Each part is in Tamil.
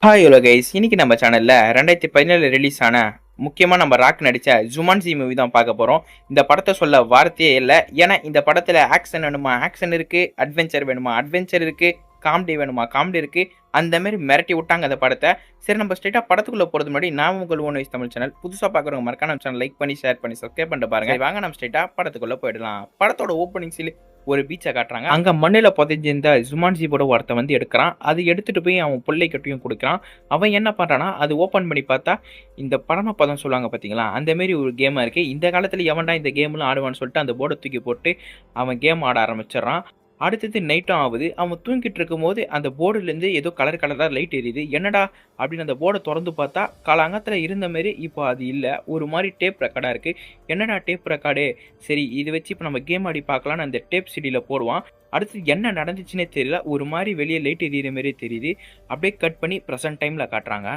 ஹாய் ஹலோ கைஸ், இன்னைக்கு நம்ம சேனல்ல 2017 ரிலீஸ் ஆன முக்கியமா நம்ம ராக் நடிச்ச ஜுமான்ஜி மூவி தான் பார்க்க போறோம். இந்த படத்தை சொல்ல வார்த்தையே இல்லை. ஏன்னா இந்த படத்துல ஆக்ஷன் வேணுமா ஆக்ஷன் இருக்கு, அட்வென்ச்சர் வேணுமா அட்வென்ச்சர் இருக்கு, காமெடி வேணுமா காமெடி இருக்கு. அந்த மாதிரி மிரட்டி விட்டாங்க அந்த படத்தை. சரி, நம்ம ஸ்ட்ரெயிட்டா படத்துக்குள்ள போறது முன்னாடி நான் உங்கள் ஓன் வைஸ் தமிழ் சேனல் புதுசா பார்க்குறவங்க மறக்காம நம்ம சேனல் லைக் பண்ணி ஷேர் பண்ணி சப்ஸ்கிரைப் பண்ணிட்டு பாருங்க. சரி, வாங்க நம்ம ஸ்ட்ரெயிட்டா படத்துக்குள்ள போயிடலாம். படத்தோட ஓப்பனிங் சீல் ஒரு பீச்சை காட்டுறாங்க. அங்க மண்ணில புதைஞ்சிருந்த ஜுமான்ஜி போட ஒருத்த வந்து எடுக்கிறான். அது எடுத்துட்டு போய் அவன் பிள்ளைக்கிட்டையும் கொடுக்குறான். அவன் என்ன பண்றான்னா, அது ஓபன் பண்ணி பார்த்தா இந்த பரமபதம் சொல்லுவாங்க பாத்தீங்களா, அந்த மாதிரி ஒரு கேமா இருக்கு. இந்த காலத்துல எவன்டா இந்த கேம்லாம் ஆடுவான்னு சொல்லிட்டு அந்த போர்டை தூக்கி போட்டு அவன் கேம் ஆட ஆரம்பிச்சிடறான். அடுத்தது நைட்டும் ஆகுது. அவன் தூங்கிட்டு இருக்கும்போது அந்த போர்டுலேருந்து ஏதோ கலர் கலராக லைட் எரியுது. என்னடா அப்படின்னு அந்த போர்டை திறந்து பார்த்தா காலாங்கத்தில் இருந்த மாரி இப்போ அது இல்லை. ஒரு மாதிரி டேப் ரெக்கார்டாக இருக்குது. என்னடா டேப் ரெக்கார்டு, சரி இதை வச்சு இப்போ நம்ம கேம் ஆடி பார்க்கலான்னு அந்த டேப் சிடியில் போடுவான். அடுத்து என்ன நடந்துச்சுன்னே தெரியல. ஒரு மாதிரி வெளியே லைட் எரியிற மாரி தெரியுது. அப்படியே கட் பண்ணி ப்ரெசன்ட் டைமில் காட்டுறாங்க.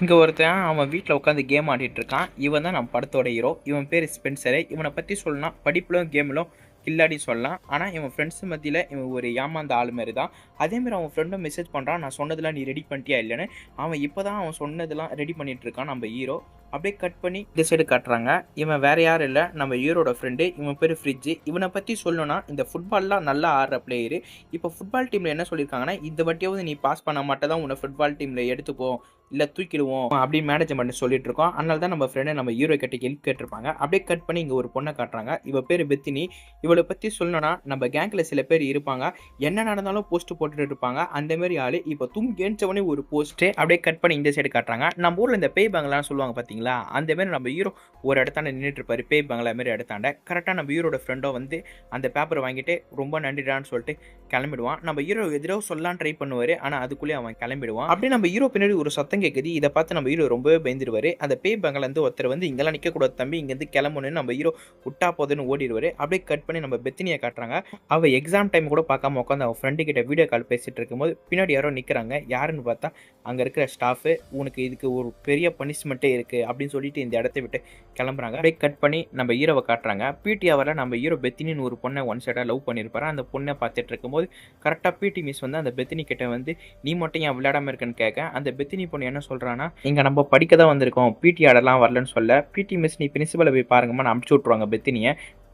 இங்கே ஒருத்தன் அவன் வீட்டில் உட்காந்து கேம் ஆடிட்டு இருக்கான். இவன் தான் நம்ம படத்தோட ஹீரோ. இவன் பேர் ஸ்பென்சரு. இவனை பற்றி சொல்லலாம் படிப்பிலும் கேமிலும் கில்லாடி சொல்லலாம். ஆனால் இவன் ஃப்ரெண்ட்ஸ் மத்தியில் இவன் ஒரு ஏமாந்த ஆள் மாரி தான். அதேமாதிரி அவன் ஃப்ரெண்டும் மெசேஜ் பண்ணுறான், நான் சொன்னதெல்லாம் நீ ரெடி பண்ணிட்டியா இல்லைன்னு. அவன் இப்போ தான் அவன் சொன்னதெல்லாம் ரெடி பண்ணிட்டு இருக்கான் நம்ம ஹீரோ. அப்படியே கட் பண்ணி இந்த சைடு காட்டுறாங்க. இவன் வேற யாரும் இல்லை, நம்ம ஹீரோட ஃப்ரெண்டு. இவன் பேர் ஃப்ரிட்ஜு. இவனை பற்றி சொல்லணும்னா இந்த ஃபுட்பால்லாம் நல்லா ஆடுற பிளேயரு. இப்போ ஃபுட்பால் டீமில் என்ன சொல்லியிருக்காங்கன்னா, இந்த வாட்டியாவது நீ பாஸ் பண்ண மாட்டே தான் உன்னை ஃபுட்பால் டீமில் எடுத்துப்போம், இல்லை தூக்கிடுவோம் அப்படி மேனேஜ்மெண்ட் சொல்லிட்டு இருக்கோம். அதனால தான் நம்ம ஃப்ரெண்டை நம்ம ஹீரோ கிட்ட ஹெல்ப் கேட்டிருப்பாங்க. அப்படியே கட் பண்ணி இங்கே ஒரு பொண்ணை காட்டுறாங்க. இவ பேர் பெத்தினி. இவளை பற்றி சொல்லணும்னா, நம்ம கேங்கில் சில பேர் இருப்பாங்க, என்ன நடந்தாலும் போஸ்ட் போட்டுட்டு இருப்பாங்க. அந்த மாதிரி ஆள் இப்போ தூங்கி ஏஞ்சவனே ஒரு போஸ்ட்டு. அப்படியே கட் பண்ணி இந்த சைடு காட்டுறாங்க. நம்ம ஊரில் இந்த பேய் பங்களான்னு சொல்லுவாங்க பார்த்தீங்களா, அந்த மாதிரி நம்ம ஹீரோ ஒரு இடத்தாண்ட நின்றுட்டு இருப்பாரு. பேய் பங்களா மாதிரி இடத்தாண்ட கரெக்டாக நம்ம ஹீரோட ஃப்ரெண்டோ வந்து அந்த பேப்பரை வாங்கிட்டு ரொம்ப நன்றிடான்னு சொல்லிட்டு கிளம்பிடுவான். நம்ம ஹீரோ எதிரோ சொல்லலாம் ட்ரை பண்ணுவார், ஆனால் அதுக்குள்ளே அவன் கிளம்பிடுவான். அப்படியே நம்ம ஹீரோ பின்னாடி ஒரு சத்தம் கேட்குது. இதை பார்த்து நம்ம ஹீரோ ரொம்பவே பயந்துருவாரு. அந்த பேய் பங்கலேருந்து ஒருத்தர் வந்து இங்கெல்லாம் நிற்கக்கூடாது தம்பி, இங்கேருந்து கிளம்பணுன்னு நம்ம ஹீரோ விட்டா போதுன்னு ஓடிடுவாரு. அப்படியே கட் பண்ணி நம்ம பெத்தினியை காட்டுறாங்க. அவள் எக்ஸாம் டைம் கூட பார்க்காம உட்காந்து அவன் ஃப்ரெண்டு கிட்ட வீடியோ கால் பேசிட்டு இருக்கும்போது பின்னாடி யாரோ நிற்கிறாங்க. யாருன்னு பார்த்தா அங்கே இருக்கிற ஸ்டாஃபு. உனக்கு இதுக்கு ஒரு பெரிய பனிஷ்மெண்ட்டே இருக்குது அப்படின்னு சொல்லிட்டு இந்த இடத்த விட்டு கிளம்புறாங்க. அப்படியே கட் பண்ணி நம்ம ஹீரோவை காட்டுறாங்க. பிடி அவரில் நம்ம ஹீரோ பெத்தினின்னு ஒரு பொண்ணை ஒன் சைடாக லவ் பண்ணியிருப்பாரு. அந்த பொண்ணை பார்த்துட்டு இருக்கும்போது கரெக்டாக பிடி மிஸ் வந்து அந்த பெத்தினி கிட்ட வந்து நீ மட்டும் ஏன் விளையாடாமல் இருக்குன்னு கேட்க, அந்த பெத்தினி பொண்ணு என்ன சொல்கிறான்னா, இங்கே நம்ம படிக்க தான் வந்திருக்கோம், பிடி ஆடலாம் வரலன்னு சொல்ல, பிடி மிஸ் நீ பிரின்சிபலை போய் பாருங்கம்மா அனுப்பிச்சி விட்ருவாங்க பெத்தினியை.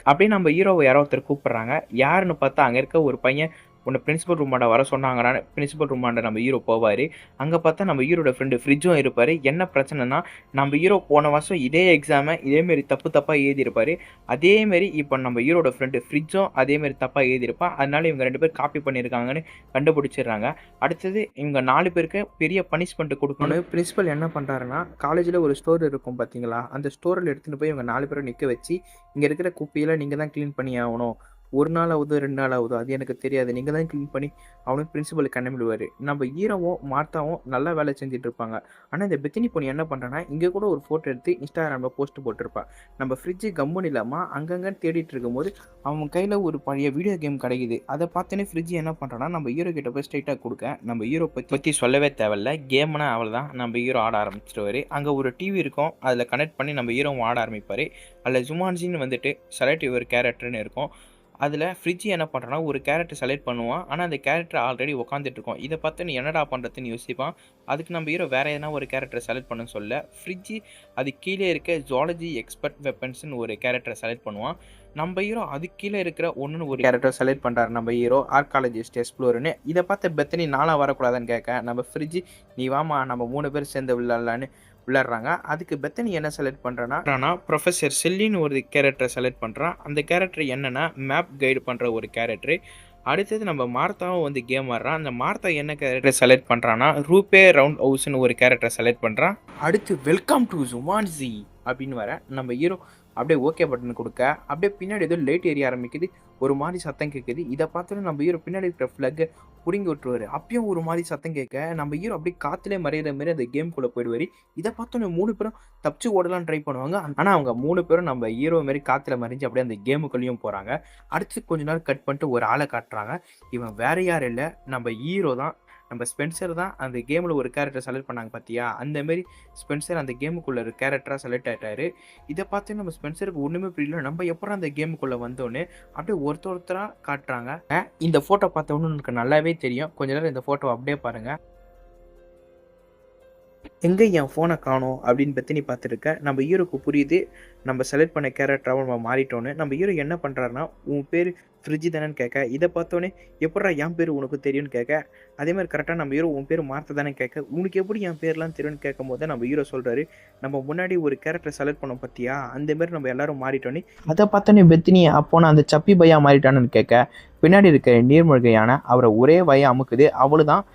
அப்படியே நம்ம ஹீரோவை யாரோ ஒருத்தர் கூப்பிட்றாங்க. யாருன்னு பார்த்தா அங்கே இருக்க ஒரு பையன் உன்னை பிரின்சிபல் ரூமாண்ட வர சொன்னாங்கன்னா பிரின்சிபல் ரூமாண்ட நம்ம ஹீரோ போவார். அங்கே பார்த்தா நம்ம ஹீரோட ஃப்ரெண்டு ஃப்ரிட்ஜும் இருப்பார். என்ன பிரச்சனைனா, நம்ம ஹீரோ போன வருஷம் இதே எக்ஸாமை இதேமாரி தப்பாக எழுதியிருப்பார். அதேமாரி இப்போ நம்ம ஹீரோட ஃப்ரெண்டு ஃப்ரிட்ஜும் அதேமாரி தப்பாக எழுதியிருப்பான். அதனால இவங்க 2 பேர் காப்பி பண்ணியிருக்காங்கன்னு கண்டுபிடிச்சிடுறாங்க. அடுத்தது இவங்க 4 பேருக்கு பெரிய பனிஷ்மெண்ட் கொடுக்கணும். பிரின்சிபல் என்ன பண்ணுறாருன்னா, காலேஜில் ஒரு ஸ்டோர் இருக்கும் பார்த்தீங்களா, அந்த ஸ்டோரில் எடுத்துகிட்டு போய் இவங்க 4 பேரை நிற்க வச்சு, இங்கே இருக்கிற குப்பையெல்லாம் நீங்கள் தான் க்ளீன் பண்ணி ஆகணும், 1 நாள் ஆகுதோ 2 நாள் ஆகுதோ அது எனக்கு தெரியாது, நீங்கள் தான் க்ளீன் பண்ணி அவனும் பிரின்சிபலுக்கு கண்ணமிடுவார். நம்ம ஹீரோவும் மார்த்தாவும் நல்லா வேலை செஞ்சுட்டு இருப்பாங்க. ஆனால் இந்த பெத்தினி பொண்ணு என்ன பண்ணுறான்னா, இங்கே கூட ஒரு ஃபோட்டோ எடுத்து இன்ஸ்டாகிராமில் போஸ்ட் போட்டிருப்பா. நம்ம ஃப்ரிட்ஜு கம்முன்னு இல்லாமல் அங்கங்கே தேடிட்டு இருக்கும்போது அவன் கையில் ஒரு பழைய வீடியோ கேம் கிடைக்குது. அதை பார்த்தோன்னே ஃப்ரிட்ஜ் என்ன பண்ணுறான்னா, நம்ம ஹீரோ கிட்ட போய் ஸ்ட்ரைட்டாக கொடுக்க, நம்ம ஹீரோ பற்றி சொல்லவே தேவையில்ல, கேம்னா அவள் தான். நம்ம ஹீரோ ஆட ஆரம்பிச்சிருவார். அங்கே ஒரு டிவி இருக்கும், அதில் கனெக்ட் பண்ணி நம்ம ஹீரோவும் ஆட ஆரம்பிப்பார். அதில் ஜுமான்ஜின்னு வந்துட்டு செலக்ட் ஒரு கேரக்டர்னு இருக்கும். அதில் ஃப்ரிட்ஜ் என்ன பண்ணுறான்னா, ஒரு கேரக்டர் செலக்ட் பண்ணுவான். ஆனால் அந்த கேரக்டர் ஆல்ரெடி உட்காந்துட்டு இருக்கும். இதை பார்த்து நீ என்னடா பண்ணுறதுன்னு யோசிப்பான். அதுக்கு நம்ம ஹீரோ வேறு எதனா ஒரு கேரக்டர் செலக்ட் பண்ண சொல்ல, ஃப்ரிட்ஜ் அது கீழே இருக்க ஜுவாலஜி எக்ஸ்பர்ட் வெப்பன்ஸ்னு ஒரு கேரக்டரை செலக்ட் பண்ணுவான். நம்ம ஹீரோ அது கீழே இருக்கிற ஒன்றுன்னு ஒரு கேரக்டர் செலக்ட் பண்ணுறாரு நம்ம ஹீரோ, ஆர்காலஜிஸ்ட் எக்ஸ்ப்ளோர்னு. இதை பார்த்து பெத்தனி நானாக வரக்கூடாதுன்னு கேட்க, நம்ம ஃப்ரிட்ஜ் நீ வாமா நம்ம 3 பேர் சேர்ந்து விளையாடலான்னு விளையாடுறாங்க. அதுக்கு பெத்தனி என்ன செலக்ட் பண்ணுறான்னா, ப்ரொஃபஸர் செல்லின்னு ஒரு கேரக்டரை செலக்ட் பண்ணுறான். அந்த கேரக்டர் என்னென்னா மேப் கைடு பண்ணுற ஒரு கேரக்டரு. அடுத்தது நம்ம மார்த்தாவும் வந்து கேம் ஆடுறான். அந்த மார்த்தா என்ன கேரக்டர் செலக்ட் பண்ணுறான்னா, ரூபே ரவுண்ட் ஹவுஸ்னு ஒரு கேரக்டர் செலக்ட் பண்ணுறான். அடுத்து வெல்கம் டு ஜுமான்ஜி அப்படின்னு வர நம்ம ஹீரோ அப்படியே ஓகே பட்டன் கொடுக்க, அப்படியே பின்னாடி ஏதோ லைட் ஏரிய ஆரம்பிக்குது, ஒரு மாதிரி சத்தம் கேட்குது. இதை பார்த்தோன்னே நம்ம ஹீரோ பின்னாடி இருக்கிற ஃப்ளக்கை பிடுங்கி விட்டுருவார். அப்பயும் ஒரு மாதிரி சத்தம் கேட்க, நம்ம ஹீரோ அப்படியே காற்றுலேயே மறையிற மாதிரி அந்த கேம்குள்ளே போயிடுவார். இதை பார்த்தோன்னே 3 பேரும் தப்பிச்சு ஓடலாம் ட்ரை பண்ணுவாங்க. ஆனால் அவங்க 3 பேரும் நம்ம ஹீரோ மாரி காற்றுல மறைஞ்சு அப்படியே அந்த கேமுக்குள்ளேயும் போகிறாங்க. அடுத்து கொஞ்ச நாள் கட் பண்ணிட்டு ஒரு ஆளை காட்டுறாங்க. இவன் வேற யாரும் இல்லை, நம்ம ஹீரோ தான். நம்ம ஸ்பென்சர் தான் அந்த கேமில் ஒரு கேரக்டர் செலக்ட் பண்ணாங்க பார்த்தியா, அந்தமாரி ஸ்பென்சர் அந்த கேமுக்குள்ளே ஒரு கேரக்டராக செலக்ட் ஆகிட்டாரு. இதை பார்த்து நம்ம ஸ்பென்சருக்கு ஒன்றுமே புரியல, நம்ம எப்போ அந்த கேமுக்குள்ளே வந்தோன்னு அப்படியே ஒருத்தராக காட்டுறாங்க. இந்த ஃபோட்டோ பார்த்தோன்னு எனக்கு நல்லாவே தெரியும். கொஞ்ச நேரம் இந்த ஃபோட்டோ அப்படியே பாருங்கள். எங்கே என் ஃபோனை காணோம் அப்படின்னு பெத்தினி பார்த்துருக்க. நம்ம ஹீரோக்கு புரியுது நம்ம செலக்ட் பண்ண கேரக்டராக நம்ம மாறிட்டோன்னு. நம்ம ஹீரோ என்ன பண்ணுறாருன்னா, உன் பேர் ஃப்ரிட்ஜ் தானேன்னு கேட்க, இதை பார்த்தோன்னே எப்பட்றா என் பேர் உனக்கு தெரியும்னு கேட்க, அதேமாதிரி கரெக்டாக நம்ம ஹீரோ உன் பேர் மார்த்த தானே கேட்க, உனக்கு எப்படி என் பேர்லாம் தெரியும்னு கேட்கும் போது நம்ம ஹீரோ சொல்கிறாரு, நம்ம முன்னாடி ஒரு கேரக்டர் செலக்ட் பண்ணோம் பார்த்தியா, அந்தமாரி நம்ம எல்லாரும் மாறிட்டோன்னே. அதை பார்த்தோன்னே பெத்தினி அப்போ நான் அந்த சப்பி பையா மாறிட்டானு கேட்க, பின்னாடி இருக்க நீர்மூழ்கையான அவரை ஒரே வய அமுக்குது. அவ்வளோதான்,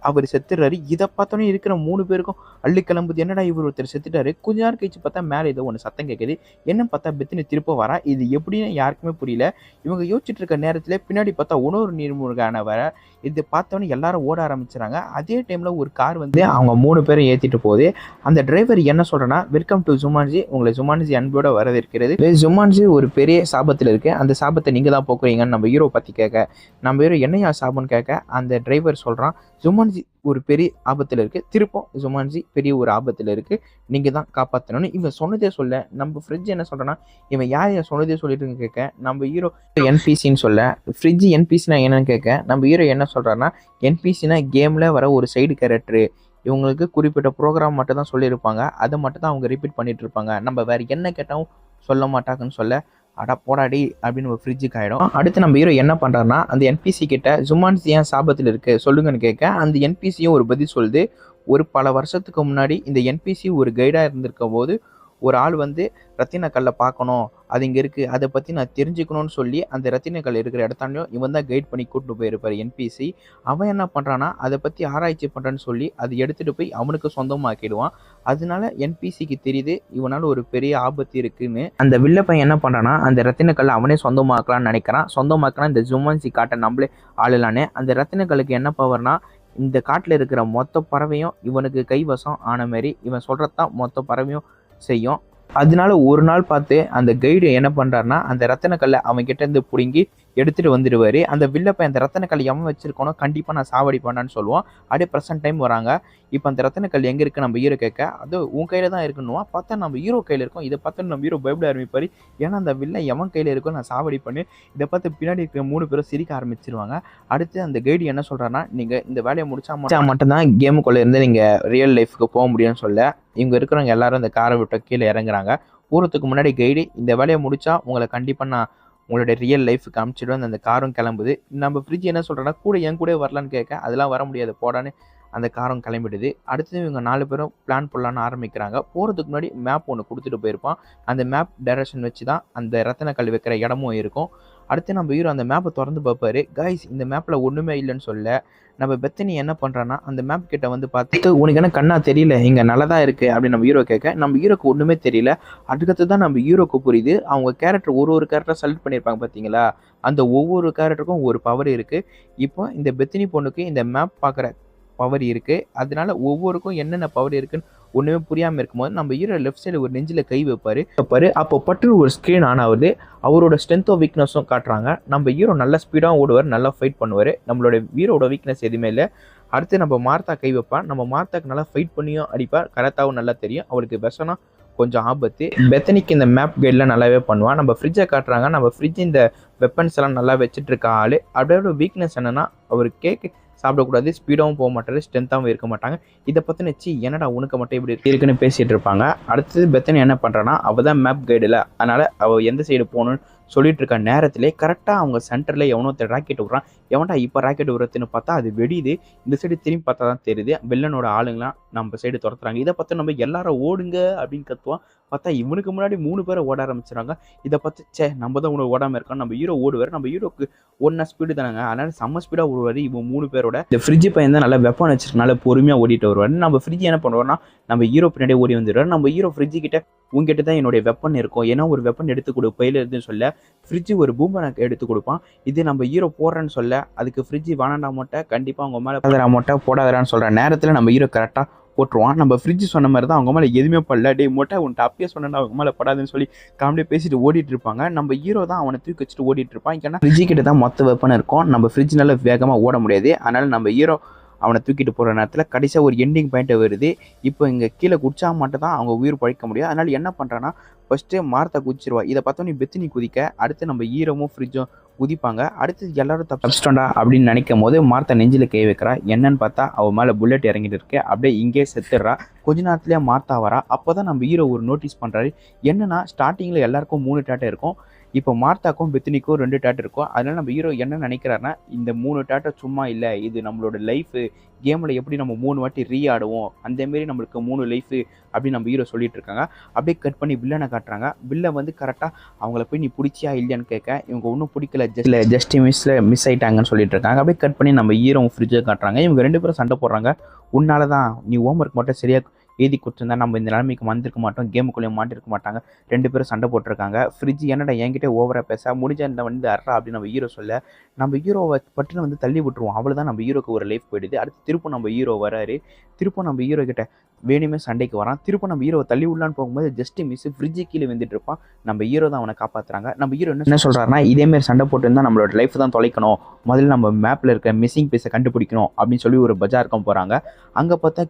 அவர் செத்துறாரு. இதை பார்த்தோன்னே இருக்கிற 3 பேருக்கும் அள்ளி கிளம்புது. என்னடா இவர் ஒருத்தர் செத்துட்டாரு. கொஞ்ச நேரம் கழிச்சு பார்த்தா மேலே ஏதோ ஒன்று சத்தம் கேட்குது. என்ன பார்த்தா பெத்தினி திருப்ப வரா. இது எப்படின்னு யாருக்குமே புரியல. இவங்க யோசிச்சுட்டு இருக்க நேரத்தில் பின்னாடி பார்த்தா இன்னொரு நீர்மூழ்கான வர. இது பார்த்தோன்னே எல்லாரும் ஓட ஆரம்பிச்சுறாங்க. அதே டைமில் ஒரு கார் வந்து அவங்க 3 பேரும் ஏற்றிட்டு போகுது. அந்த டிரைவர் என்ன சொல்கிறேன்னா, வெல்கம் டு ஜுமான்ஜி, உங்களை ஜுமான்ஜி அன்போட வரவேற்கிறது. ஜுமான்ஜி ஒரு பெரிய சாபத்தில் இருக்குது, அந்த சாபத்தை நீங்கள் தான் போக்குறீங்கன்னு நம்ம ஹீரோ பற்றி கேட்க, நம்ம ஹீரோ என்னையா சாபம்னு கேட்க, அந்த டிரைவர் சொல்கிறான், ஜுமான்ஜி ஒரு பெரிய ஆபத்தில் இருக்குது, திருப்பம் ஜுமான்ஜி பெரிய ஒரு ஆபத்தில் இருக்குது, நீங்கள் தான் காப்பாற்றணும்னு இவன் சொன்னதே சொல்ல. நம்ம ஃப்ரிட்ஜ் என்ன சொல்கிறேன்னா, இவன் யார் சொன்னதே சொல்லிட்டு கேட்க, நம்ம ஹீரோ என்பிசின்னு சொல்ல, ஃப்ரிட்ஜ் என்பிசினா என்னன்னு கேட்க, நம்ம ஹீரோ என்ன சொல்கிறாருன்னா, என்பிசினா கேமில் வர ஒரு சைடு கேரக்டரு, இவங்களுக்கு குறிப்பிட்ட ப்ரோக்ராம் மட்டும் தான் சொல்லியிருப்பாங்க, அதை மட்டும் தான் அவங்க ரிப்பீட் பண்ணிட்டு இருப்பாங்க, நம்ம வேறு என்ன கேட்டாலும் சொல்ல மாட்டாங்கன்னு சொல்ல, அடா போடாடி அப்படின்னு ஒரு ஃப்ரிட்ஜுக்கு ஆகிடும். அடுத்து நம்ம ஹீரோ என்ன பண்ணுறாருன்னா, அந்த என்பிசி கிட்ட ஜுமான்ஜி ஏன் சாபத்தில் இருக்குது சொல்லுங்கன்னு கேட்க, அந்த என்பிசியும் ஒரு பதில் சொல்லுது. ஒரு பல வருஷத்துக்கு முன்னாடி இந்த என்பிசி ஒரு கைடாக இருந்திருக்கும் போது ஒரு ஆள் வந்து ரத்தின கல்லை பார்க்கணும், அது இங்கே இருக்குது, அதை பற்றி நான் தெரிஞ்சுக்கணும்னு சொல்லி அந்த ரத்தின கல் இருக்கிற இடத்தாண்டையும் இவன் தான் கைட் பண்ணி கூப்பிட்டு போயிருப்பார் என்பிசி. அவன் என்ன பண்ணுறான்னா, அதை பற்றி ஆராய்ச்சி பண்ணுறேன்னு சொல்லி அதை எடுத்துகிட்டு போய் அவனுக்கு சொந்தமாக்கிடுவான். அதனால என்பிசிக்கு தெரியுது இவனால் ஒரு பெரிய ஆபத்து இருக்குன்னு. அந்த வில்ல பையன் என்ன பண்ணுறான்னா, அந்த ரத்தின கல்லை அவனே சொந்தமாக்கலான்னு நினைக்கிறான். சொந்தமாக்கினா இந்த ஜுமான்ஜி காட்டை நம்மளே ஆளலான்னு. அந்த ரத்தின கல்லுக்கு என்ன பவர்னா, இந்த காட்டில் இருக்கிற மொத்த பறவையும் இவனுக்கு கைவசம் ஆன மாதிரி இவன் சொல்கிறதான் மொத்த பறவையும் செய்யும். அதனால ஒரு நாள் பார்த்து அந்த கைடு என்ன பண்ணுறாருனா, அந்த ரத்தினக்கல்லை அவன் கிட்டேருந்து பிடுங்கி எடுத்துகிட்டு வந்துடுவார். அந்த வில்லப்பை அந்த ரத்தினக்கல் எவன் வச்சிருக்கணும் கண்டிப்பாக நான் சாவடி பண்ணான்னு சொல்லுவான். அப்படியே ப்ரெசன்ட் டைம் வராங்க. இப்போ அந்த ரத்தினக்கல் எங்கே இருக்குது நம்ம ஹீரோ கேட்க, அது உன் கையில் தான் இருக்குன்னுவான். பார்த்தா நம்ம ஹீரோ கையில் இருக்கும். இதை பார்த்து நம்ம ஹீரோ பயப்பட ஆரம்பிப்பார். ஏன்னா அந்த வில்லை எவன் கையில் இருக்கும் நான் சாவடி பண்ணு. இதை பார்த்து பின்னாடி இருக்கிற 3 பேரும் சிரிக்க ஆரம்பிச்சிருவாங்க. அடுத்து அந்த கைடு என்ன சொல்கிறான்னா, நீங்கள் இந்த வேலையை முடிச்சா மட்டும்தான் கேமுக்குள்ளே இருந்து நீங்கள் ரியல் லைஃபுக்கு போக முடியும்னு சொல்ல, இங்கே இருக்கிறவங்க எல்லாரும் இந்த காரை விட்டு கீழே இறங்குறாங்க. போகிறதுக்கு முன்னாடி கைடு இந்த வேலையை முடித்தா உங்களை கண்டிப்பாக நான் உங்களுடைய ரியல் லைஃபுக்கு அனுப்பிச்சிடுவேன். அந்த காரும் கிளம்புது. நம்ம ஃப்ரிட்ஜ் என்ன சொல்கிறேன்னா, கூட என் கூட வரலான்னு கேட்க, அதெல்லாம் வர முடியாது போடான்னு அந்த காரும் கிளம்பிடுது. அடுத்து இவங்க 4 பேரும் பிளான் பண்ணலான்னு ஆரம்பிக்கிறாங்க. போகிறதுக்கு முன்னாடி மேப் ஒன்று கொடுத்துட்டு போயிருப்பான். அந்த மேப் டைரக்ஷன் வச்சு தான் அந்த ரத்தினக்கல் வைக்கிற இடமும் இருக்கும். அடுத்து நம்ம ஹீரோ அந்த மேப்பை திறந்து பார்ப்பாரு. கைஸ் இந்த மேப்பில் ஒன்றுமே இல்லைன்னு சொல்ல, நம்ம பெத்தனி என்ன பண்ணுறான்னா, அந்த மேப் கிட்ட வந்து பார்த்துட்டு உனக்கு என்ன கண்ணா தெரியல, இங்கே நல்லதாக இருக்குது அப்படின்னு நம்ம ஹீரோ கேட்க, நம்ம ஹீரோக்கு ஒன்றுமே தெரியல. அதுக்கடுத்து தான் நம்ம ஹீரோக்கு புரியுது, அவங்க கேரக்டர் ஒரு கேரக்டர் செலக்ட் பண்ணியிருப்பாங்க பார்த்தீங்களா, அந்த ஒவ்வொரு கேரக்டருக்கும் ஒரு பவர் இருக்குது. இப்போ இந்த பெத்தினி பொண்ணுக்கு இந்த மேப் பார்க்குற பவர் இருக்குது. அதனால ஒவ்வொருக்கும் என்னென்ன பவர் இருக்குன்னு ஒன்றுமே புரியாமல் இருக்கும்போது நம்ம ஹீரோ லெஃப்ட் சைடு ஒரு நெஞ்சில் கை வைப்பார். அப்போ பட்டு ஒரு ஸ்க்ரீன் ஆன் ஆகுது. அவரோட ஸ்ட்ரென்த்தோ வீக்னஸும் காட்டுறாங்க. நம்ம ஹீரோ நல்லா ஸ்பீடாக ஓடுவார், நல்லா ஃபைட் பண்ணுவார். நம்மளோட ஹீரோட வீக்னஸ் எதுவுமே இல்லை. அடுத்து நம்ம மார்த்தா கை வைப்பான். நம்ம மார்த்தாக்கு நல்லா ஃபைட் பண்ணியும் அடிப்பார். கரெக்டாகவும் நல்லா தெரியும். அவருக்கு விஷம்னா கொஞ்சம் ஆபத்து. பெத்தனிக்கு இந்த மேப் கைட்லாம் நல்லாவே பண்ணுவான். நம்ம ஃப்ரிட்ஜை காட்டுறாங்க. நம்ம ஃப்ரிட்ஜ் இந்த வெப்பன்ஸ் எல்லாம் நல்லா வச்சுட்டு இருக்க ஆள். அப்படியோட வீக்னஸ் என்னன்னா, அவர் கேக்கு சாப்பிடக்கூடாது, ஸ்பீடாகவும் போக மாட்டாரு, ஸ்ட்ரென்த்தாகவும் இருக்க மாட்டாங்க. இதை பற்றி நினச்சி என்னடா உனக்கு மட்டும் இப்படி இருக்குன்னு பேசிகிட்டு இருப்பாங்க. அடுத்தது பெத்தனி என்ன பண்ணுறான்னா, அவள் தான் மேப் கைடில், அதனால் அவள் எந்த சைடு போகணுன்னு சொல்லிட்டு இருக்க நேரத்திலே கரெக்டாக அவங்க சென்டரில் எவனோ ராக்கெட் விட்றான். எவன்டா இப்போ ராக்கெட் விடுறதுன்னு பார்த்தா அது வெடியுது. இந்த சைடு திரும்பி பார்த்தா தான் தெரியுது வில்லனோட ஆளுங்களாம் நம்ம சைடு துரத்துறாங்க. இதை பார்த்து நம்ம எல்லாரும் ஓடுங்க அப்படின்னு கத்துவான். பார்த்தா இவனுக்கு முன்னாடி 3 பேரை ஓட ஆரம்பிச்சுறாங்க. இதை பார்த்து நம்ம தான் உனக்கு ஓடாமல் இருக்கோம். நம்ம ஹீரோ ஓடுவார். நம்ம ஹீரோக்கு ஒன்னா ஸ்பீடு தானாங்க, அதனால செம்ம ஸ்பீடாக ஓடுவார். இவன் 3 பேரோட இந்த ஃப்ரிட்ஜ் பையன் தான் நல்லா வெப்பன் வச்சிருக்கனால பொறுமையாக ஓடிட்டு வருவார். நம்ம ஃப்ரிட்ஜ் என்ன பண்ணுவார்னா, நம்ம ஹீரோ பின்னாடியே ஓடி வந்துடுவார். நம்ம ஹீரோ ஃப்ரிட்ஜ் கிட்ட உங்ககிட்ட தான் என்னுடைய வெப்பன் இருக்கும், ஏன்னா ஒரு வெப்பன் எடுத்து கொடு பையில இருக்குன்னு சொல்ல, ஃப்ரிட்ஜ் ஒரு பூமராக் எடுத்து கொடுப்பான். இது நம்ம ஹீரோ போடுறேன்னு சொல்ல, அதுக்கு ஃப்ரிட்ஜ் வேணாண்டா மொட்டை, கண்டிப்பாக அவங்க மேலே போடாதரா மொட்டை போடாதரான்னு சொல்கிற நேரத்தில் நம்ம ஹீரோ கரெக்டாக போட்டுருவான். நம்ம ஃப்ரிட்ஜ் சொன்ன மாதிரி தான் அவங்க மேலே எதுவுமே படல. டே மொட்டை உன்ட்டு அப்பயே சொன்னா அவங்க மேலே படாதுன்னு சொல்லி காமெடியாக பேசிட்டு ஓடிட்டு இருப்பாங்க. நம்ம ஹீரோ தான் அவனை தூக்கி வச்சுட்டு ஓடிட்டு இருப்பான். ஏன்னா ஃப்ரிட்ஜ் கிட்ட தான் மொத்த வெப்பன் இருக்கும். நம்ம ஃப்ரிட்ஜ்னால வேகமாக ஓட முடியாது. அதனால நம்ம ஹீரோ அவனை தூக்கிட்டு போகிற நேரத்தில் கடைசியாக ஒரு எண்டிங் பாயிண்ட் வருது. இப்போ இங்கே கீழே குடிச்சா மட்டும் தான் அவங்க உயிர் பழைக்க முடியும். அதனால என்ன பண்ணுறான்னா ஃபஸ்ட்டு மார்த்தா குதிச்சிருவா. இதை பார்த்தோன்னே பெத்தினி குதிக்க, அடுத்து நம்ம ஈரமும் ஃப்ரிட்ஜும் குதிப்பாங்க. அடுத்து எல்லாரும் தப்பிச்சிட்டோண்டா அப்படின்னு நினைக்கும் போது மார்த்தா நெஞ்சில் கை வைக்கிறா. என்னன்னு பார்த்தா அவன் மேலே புல்லட் இறங்கிட்டு இருக்கு. அப்படியே இங்கே செத்துடுறா. கொஞ்ச நேரத்துலேயே மார்த்தா வரா. அப்போ தான் நம்ம ஹீரோ ஒரு நோட்டீஸ் பண்ணுறாரு. என்னன்னா ஸ்டார்டிங்கில் எல்லாருக்கும் 3 டேட்டை இருக்கும். இப்போ மார்த்தாக்கும் பெத்தினிக்கும் 2 டேட் இருக்கும். அதனால நம்ம ஹீரோ என்ன நினைக்கிறாருன்னா இந்த 3 டேட்டை சும்மா இல்லை, இது நம்மளோட லைஃபு. கேமில் எப்படி நம்ம 3 வாட்டி ஆடுவோம் அந்தமாரி நம்மளுக்கு 3 லைஃபு அப்படின்னு நம்ம ஹீரோ சொல்லிட்டு இருக்காங்க. அப்படியே கட் பண்ணி வில்லனை காட்டுறாங்க. வில்லன் வந்து கரெக்டாக அவங்கள போய் நீ பிடிச்சியா இல்லையான்னு கேட்க, இவங்க ஒன்றும் பிடிக்கல, ஜஸ்ட் மிஸ் ஆயிட்டாங்கன்னு சொல்லிட்டு இருக்காங்க. அப்படியே கட் பண்ணி நம்ம ஹீரோ ஃப்ரிட்ஜை காட்டுறாங்க. இவங்க 2 பேரும் சண்டை போடுறாங்க. உன்னால தான் நீ ஹோம்ஒர்க் மட்டும் சரியாக எழுதி கொடுத்துருந்தா நம்ம இந்த நிலைமைக்கு வந்திருக்க மாட்டோம், கேமுக்குள்ளேயே மாட்டிருக்க மாட்டாங்க. 2 பேரும் சண்டை போட்டிருக்காங்க. ஃப்ரிட்ஜ் என்னடா என்கிட்ட ஓவராக பேச முடிஞ்ச வந்து அறா அப்படின்னு நம்ம ஹீரோ சொல்ல, நம்ம ஹீரோவை பட்டுன்னு வந்து தள்ளி விட்டுருவோம். அவ்வளோதான் நம்ம ஹீரோக்கு ஒரு லைஃப் போயிடுது. அடுத்து திருப்பம் நம்ம ஹீரோ வராரு. திருப்பம் நம்ம ஹீரோ கிட்ட வேணுமே சண்டைக்கு வரான். திருப்பம் நம்ம ஹீரோவை தள்ளி விடலான்னு போகும்போது ஜஸ்ட் மிஸ் ஃப்ரிட்ஜு கீழே வந்துட்டு இருப்பான். நம்ம ஹீரோ தான் அவனை காப்பாற்றுறாங்க. நம்ம ஹீரோ என்ன சொல்கிறாருன்னா இதேமாரி சண்டை போட்டு இருந்தால் நம்மளோட லைஃப் தான் தொலைக்கணும், முதல்ல நம்ம மேப்பில் இருக்க மிஸ்ஸிங் பீஸை கண்டுபிடிக்கணும் அப்படின்னு சொல்லி ஒரு பஜாருக்கம் போகிறாங்க. அங்கே பார்த்தா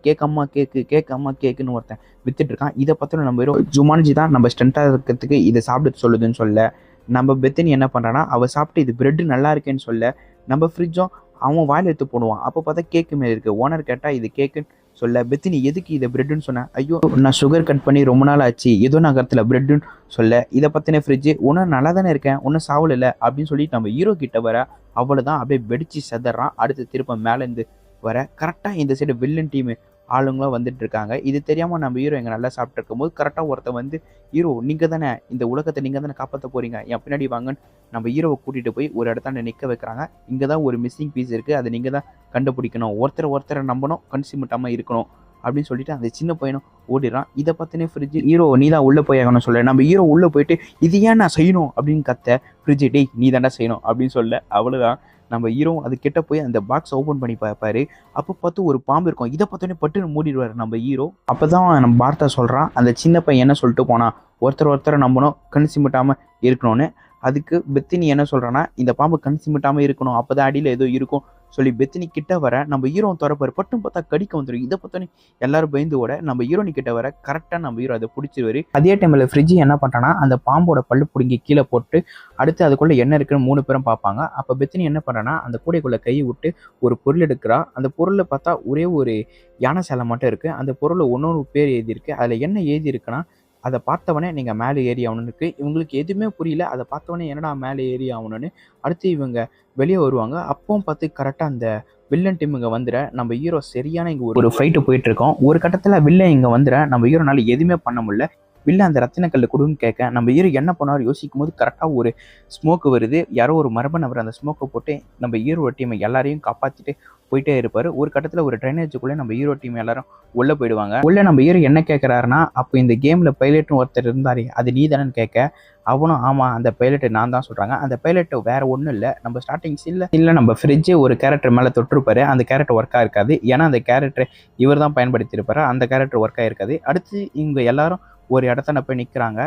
கேக்குன்னு ஒருத்தன் வித்துட்டு இருக்கான். இதை பார்த்தோன்னா நம்ம ஹீரோ ஜுமான்ஜி தான் நம்ம ஸ்ட்ரென்த்தாக இருக்கிறதுக்கு இதை சாப்பிட்டு சொல்லுதுன்னு சொல்ல, நம்ம பெத்தினி என்ன பண்ணுறான்னா அவள் சாப்பிட்டு இது பிரெட்டு நல்லா இருக்கேன்னு சொல்ல, நம்ம ஃப்ரிட்ஜும் அவன் வாயில் எடுத்து போடுவான். அப்போ பார்த்தா கேக்கு மாரி இருக்குது. ஓனர் கேட்டால் இது கேக்குன்னு சொல்ல, பெத்தினி எதுக்கு இதை பிரெட்டுன்னு சொன்னேன். ஐயோ நான் சுகர் கட் பண்ணி ரொம்ப நாள் ஆச்சு, ஏதோ நகரத்தில் பிரெட்டுன்னு சொல்ல, இதை பற்றின ஃப்ரிட்ஜு ஒன்றும் நல்லா தானே இருக்கேன், ஒன்றும் சாவல் இல்லை அப்படின்னு சொல்லிட்டு நம்ம ஹீரோ கிட்ட வர அவ்வளோதான் அப்படியே வெடிச்சு செதறான். அடுத்து திரும்ப மேலேருந்து வர கரெக்டாக இந்த சைடு வில்லன் டீமு ஆளுங்களும் வந்துட்டு இருக்காங்க. இது தெரியாமல் நம்ம ஹீரோ எங்கே நல்லா சாப்பிட்டு இருக்கும்போது கரெக்டாக ஒருத்தன் வந்து ஹீரோ நீங்கள் தானே இந்த உலகத்தை நீங்கள் தானே காப்பாற்ற போகிறீங்க, என் பின்னாடி வாங்கன்னு நம்ம ஹீரோவை கூட்டிகிட்டு போய் ஒரு இடத்தாண்ட நிற்க வைக்கிறாங்க. இங்கே தான் ஒரு மிஸ்ஸிங் பீஸ் இருக்குது, அதை நீங்கள் தான் கண்டுபிடிக்கணும், ஒருத்தரை நம்பணும், கன்சியூமட்டாமல் இருக்கணும் அப்படின்னு சொல்லிட்டு அந்த சின்ன பையனும் ஓடிடுறான். இதை பற்றினே ஃப்ரிட்ஜ் ஹீரோ நீ தான் உள்ளே போய் ஆகணும் சொல்ல, நம்ம ஹீரோ உள்ளே போயிட்டு இது ஏன் நான் செய்யணும் அப்படின்னு கத்த, ஃப்ரிட்ஜ் டேய் நீ தாண்டா செய்யணும் அப்படின்னு சொல்ல, அவ்வளோதான் நம்ம ஹீரோ அது கிட்ட போய் அந்த பாக்ஸ் ஓப்பன் பண்ணி பார்ப்பாரு. அப்போ பார்த்து ஒரு பாம்பு இருக்கும். இதை பார்த்தோன்னே பட்டுன்னு மூடிடுவார் நம்ம ஹீரோ. அப்போ தான் நம்ம பார்த்தா சொல்கிறான் அந்த சின்ன பையன் என்ன சொல்லிட்டு போனான், ஒருத்தரை நம்பணும், கண் சிமிட்டாமல் இருக்கணும்னு. அதுக்கு பெத்தினி என்ன சொல்கிறான்னா இந்த பாம்பு கண் சிமிட்டாமல் இருக்கணும், அப்போ தான் அடியில் ஏதோ இருக்கும் சொல்லி பெத்தினி கிட்ட வர நம்ம ஹீரோ திறப்பாரு. பட்டும் பார்த்தா கடிக்க வந்துடும். இதை பார்த்தோன்னே எல்லாரும் பயந்து ஓட நம்ம ஹீரோனி கிட்ட வர கரெக்டாக நம்ம ஹீரோ அதை பிடிச்சிருவாரு. அதே டைமில் ஃப்ரிட்ஜ் என்ன பண்ணுறான்னா அந்த பாம்போட பல்லு பிடிங்கி கீழே போட்டு அடுத்து அதுக்குள்ளே என்ன இருக்குன்னு 3 பேரும் பார்ப்பாங்க. அப்போ பெத்தினி என்ன பண்ணுறான்னா அந்த கூடைக்குள்ளே கை விட்டு ஒரு பொருள் எடுக்கிறா. அந்த பொருளை பார்த்தா ஒரே ஒரு யானை சேலை மட்டும் இருக்குது. அந்த பொருள் ஒன்னொரு பேர் எழுதியிருக்கு. அதில் என்ன எழுதியிருக்குன்னா அதை பார்த்தவொடனே நீங்கள் மேலே ஏறி ஆகணும்னு இருக்குது. இவங்களுக்கு எதுவுமே புரியல. அதை பார்த்தவொடனே என்னடா மேலே ஏறி ஆகணும்னு. அடுத்து இவங்க வெளியே வருவாங்க. அப்பவும் பார்த்து கரெக்டாக அந்த வில்லன் டீம் இங்கே வந்துட நம்ம ஹீரோ சரியான இங்கே ஒரு ஃபைட்டு போயிட்டுருக்கோம். ஒரு கட்டத்தில் வில்லன் இங்கே வந்துட நம்ம ஹீரோனால எதுவுமே பண்ண முடியல. வில்ல அந்த ரத்தினக்கல்ல கொடுன்னு கேட்க நம்ம ஹீரோ என்ன பண்ணார் யோசிக்கும் போது கரெக்டாக ஒரு ஸ்மோக்கு வருது. யாரோ ஒரு மரபு நபர் அந்த ஸ்மோக்கை போட்டு நம்ம ஹீரோ டீமை எல்லாரையும் காப்பாற்றிட்டு போயிட்டே இருப்பார். ஒரு கட்டத்தில் ஒரு ட்ரைனேஜுக்குள்ளே நம்ம ஹீரோ டீம் எல்லாரும் உள்ளே போயிடுவாங்க. உள்ளே நம்ம ஹீரோ என்ன கேட்குறாருன்னா அப்போ இந்த கேமில் பைலட்னு ஒருத்தர் இருந்தார், அது நீ தானேன்னு கேட்க அவனும் ஆமாம் அந்த பைலட்டை நான் தான் சொல்கிறாங்க. அந்த பைலட்டு வேறு ஒன்றும் இல்லை, நம்ம ஸ்டார்டிங் இல்லை நம்ம ஃப்ரிட்ஜு ஒரு கேரக்டர் மேலே தொட்டிருப்பாரு. அந்த கேரக்டர் ஒர்க்காக இருக்காது. ஏன்னா அந்த கேரக்டர் இவர் தான் பயன்படுத்தியிருப்பாரு. அந்த கேரக்டர் ஒர்க்காக இருக்காது. அடுத்து இவங்க எல்லாரும் ஒரு இடத்துல போய் நிற்கிறாங்க.